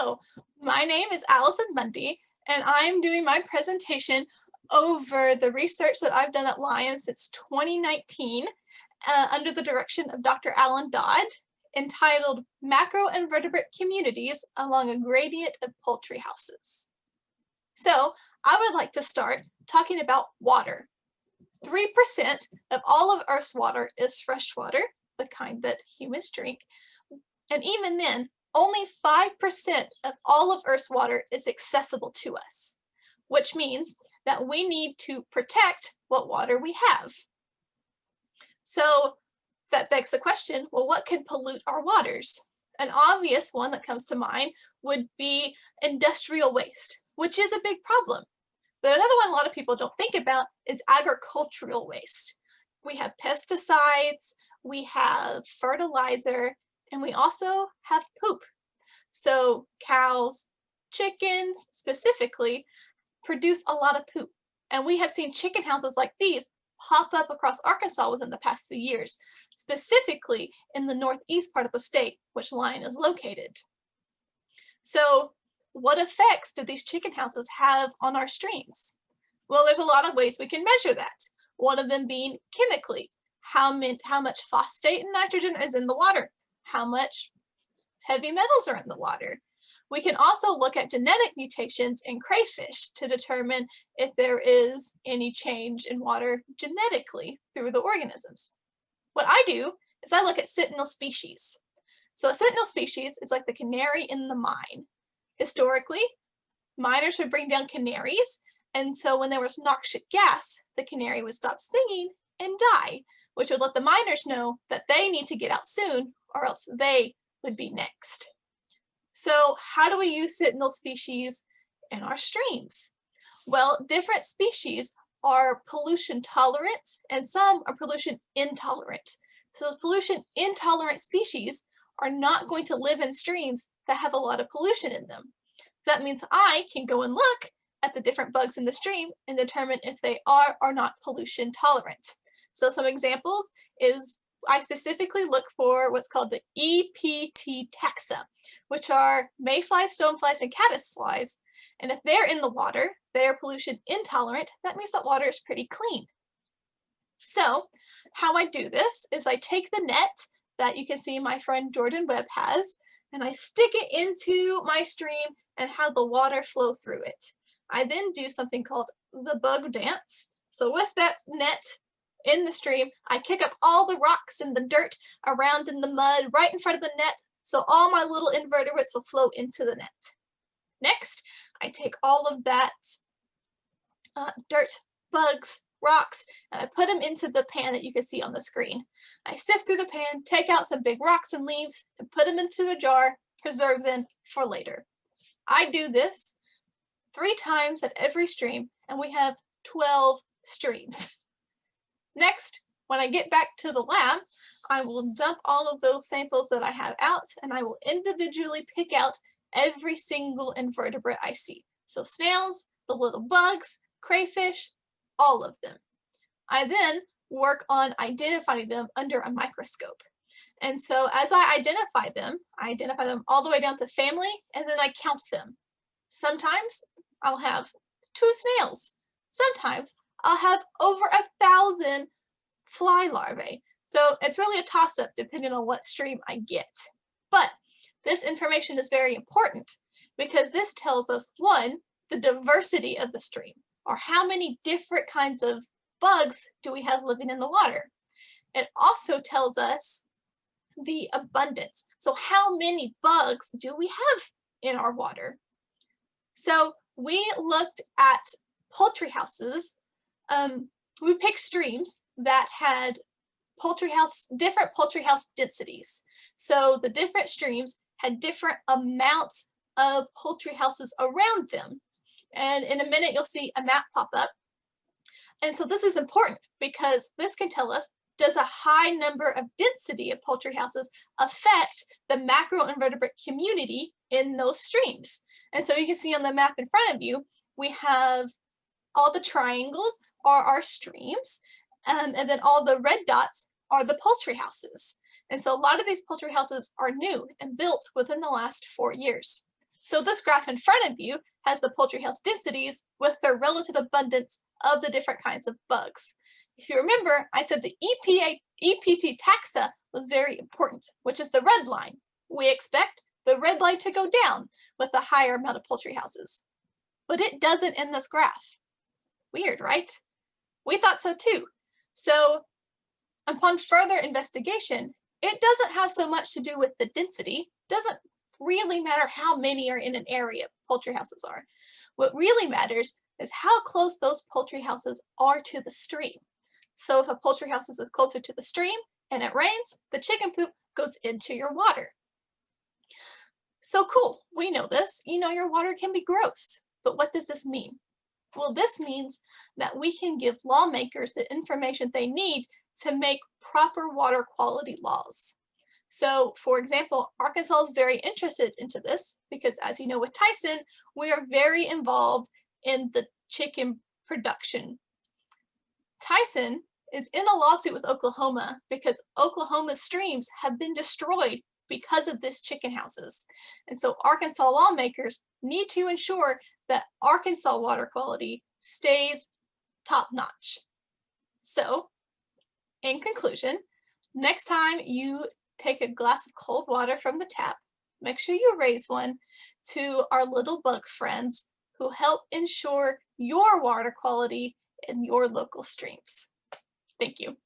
Hello, my name is Allison Mundy, and I'm doing my presentation over the research that I've done at Lions since 2019 under the direction of Dr. Alan Dodd, entitled Macroinvertebrate Communities Along a Gradient of Poultry Houses. So I would like to start talking about water. 3% of all of Earth's water is fresh water, the kind that humans drink, and even then, only 5% of all of Earth's water is accessible to us, which means that we need to protect what water we have. So that begs the question, well, what can pollute our waters? An obvious one that comes to mind would be industrial waste, which is a big problem. But another one a lot of people don't think about is agricultural waste. We have pesticides, we have fertilizer, and we also have poop. So cows, chickens specifically, produce a lot of poop. And we have seen chicken houses like these pop up across Arkansas within the past few years, specifically in the northeast part of the state, which Lyon is located. So what effects do these chicken houses have on our streams? Well, there's a lot of ways we can measure that. One of them being chemically. How much phosphate and nitrogen is in the water? How much heavy metals are in the water? We can also look at genetic mutations in crayfish to determine if there is any change in water genetically through the organisms. What I do is I look at sentinel species. So a sentinel species is like the canary in the mine. Historically, miners would bring down canaries, and so when there was noxious gas, the canary would stop singing and die, which would let the miners know that they need to get out soon or else they would be next. So how do we use sentinel species in our streams? Well, different species are pollution tolerant and some are pollution intolerant. So those pollution intolerant species are not going to live in streams that have a lot of pollution in them. So that means I can go and look at the different bugs in the stream and determine if they are or not pollution tolerant. So some examples is I specifically look for what's called the EPT taxa, which are mayflies, stoneflies, and caddisflies. And if they're in the water, they are pollution intolerant. That means that water is pretty clean. So how I do this is I take the net that you can see my friend Jordan Webb has, and I stick it into my stream and have the water flow through it. I then do something called the bug dance. So with that net in the stream, I kick up all the rocks and the dirt around in the mud right in front of the net, so all my little invertebrates will flow into the net. Next, I take all of that dirt, bugs, rocks, and I put them into the pan that you can see on the screen. I sift through the pan, take out some big rocks and leaves, and put them into a jar, preserve them for later. I do this 3 times at every stream, and we have 12 streams. Next, when I get back to the lab, I will dump all of those samples that I have out, and I will individually pick out every single invertebrate I see. So snails, the little bugs, crayfish, all of them. I then work on identifying them under a microscope. And so as I identify them all the way down to family, and then I count them. Sometimes I'll have 2 snails. Sometimes I'll have over 1,000 fly larvae. So it's really a toss-up depending on what stream I get. But this information is very important because this tells us, one, the diversity of the stream, or how many different kinds of bugs do we have living in the water. It also tells us the abundance. So how many bugs do we have in our water? So we looked at poultry houses. We picked streams that had different poultry house densities. So the different streams had different amounts of poultry houses around them. And in a minute, you'll see a map pop up. And so this is important because this can tell us, does a high number of density of poultry houses affect the macroinvertebrate community in those streams? And so you can see on the map in front of you, we have all the triangles are our streams, and then all the red dots are the poultry houses. And so a lot of these poultry houses are new and built within the last 4 years. So this graph in front of you has the poultry house densities with their relative abundance of the different kinds of bugs. If you remember, I said the EPT taxa was very important, which is the red line. We expect the red line to go down with the higher amount of poultry houses. But it doesn't in this graph. Weird, right? We thought so too. So upon further investigation, it doesn't have so much to do with the density. It doesn't really matter how many are in an area poultry houses are. What really matters is how close those poultry houses are to the stream. So if a poultry house is closer to the stream and it rains, the chicken poop goes into your water. So cool, we know this. You know your water can be gross. But what does this mean? Well, this means that we can give lawmakers the information they need to make proper water quality laws. So, for example, Arkansas is very interested into this because, as you know with Tyson, we are very involved in the chicken production. Tyson is in a lawsuit with Oklahoma because Oklahoma's streams have been destroyed because of this chicken houses. And so Arkansas lawmakers need to ensure that Arkansas water quality stays top notch. So, in conclusion, next time you take a glass of cold water from the tap, make sure you raise one to our little bug friends who help ensure your water quality in your local streams. Thank you.